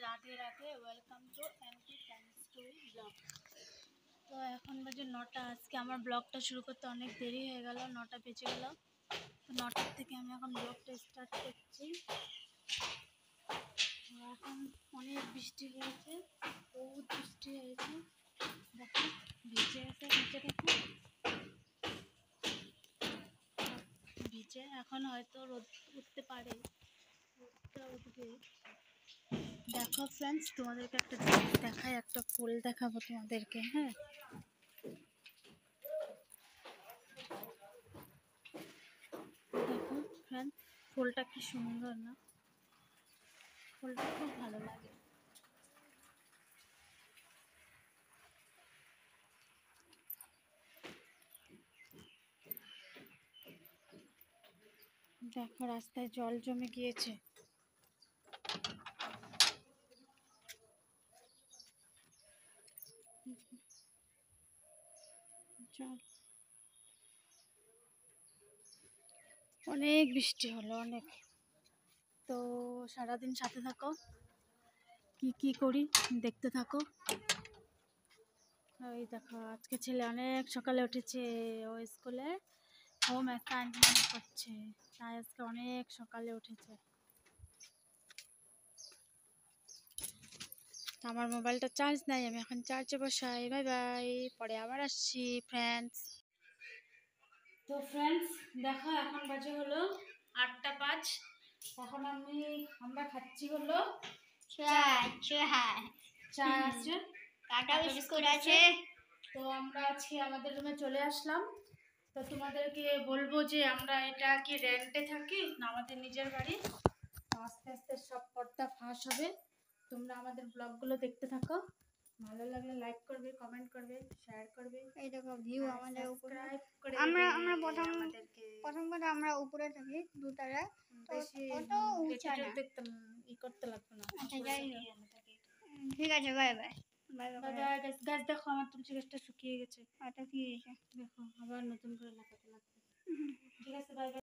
Radhe Radhe, welcome to MP family story blog. তো এখন বাজে 9টা। আজকে আমার ব্লগটা শুরু করতে অনেক দেরি হয়ে গেল, 9টা বেজে গেল। তো 9টার থেকে আমি এখন ব্লগটা স্টার্ট করছি। এখন অনেক বৃষ্টি হয়েছে, বহুত বৃষ্টি হয়েছে। দেখো ভিজে আছে, নিচে দেখো ভিজে। এখন হয়তো রোদ উঠতে পারে, রোদটা উঠবে। দেখো ফ্রেন্ডস, তোমাদেরকে একটা জিনিস দেখাই, একটা ফুল দেখাবো তোমাদেরকে। হ্যাঁ, দেখো ফ্রেন্ডস, ফুলটা কি সুন্দর না? ফুলটা খুব ভালো লাগে। দেখো রাস্তায় জল জমে গিয়েছে। জল, অনেক বৃষ্টি হলো, অনেক। তো সারাদিন সাথে থাকো, কি কি করি দেখতে থাকো। ওই দেখো, আজকে ছেলে অনেক সকালে উঠেছে, ও স্কুলে হোম অ্যাসাইনমেন্ট করছে, তাই আজকে অনেক সকালে উঠেছে। আমার মোবাইলটা চার্জ নাই, আমি এখন চার্জে বসাই। বাই বাই, পরে আবার আসছি ফ্রেন্ডস। তো ফ্রেন্ডস দেখো, এখন বাজে হলো 8টা 5। এখন আমরা খাচ্ছি হলো চা আছে, কাটা বিস্কুট আছে। তো আমরা আজকে আমাদের রুমে চলে আসলাম। তো তোমাদেরকে বলবো যে আমরা এটা কি রেন্টে থাকি না আমাদের নিজের বাড়ি। আস্তে আস্তে সব পর্দা ফাঁস হবে। তোমরা আমাদের ব্লগগুলো দেখতে থাকো, ভালো লাগলে লাইক করবে, কমেন্ট করবে, শেয়ার করবে। এই দেখো ভিউ আমাদের উপরে। আমরা প্রথম কথা আমরা উপরে থাকি দুতলা, তো বেশি অত উঁচা না। দেখতে করতে লাগবে না। আচ্ছা যাই হোক, ঠিক আছে, বাই বাই। Bye bye. গাছ দেখো, আমার তুলসী গাছটা শুকিয়ে গেছে। এটা কি হয়েছে? দেখো আবার নতুন করে লাগাতে লাগবে। ঠিক আছে, বাই বাই।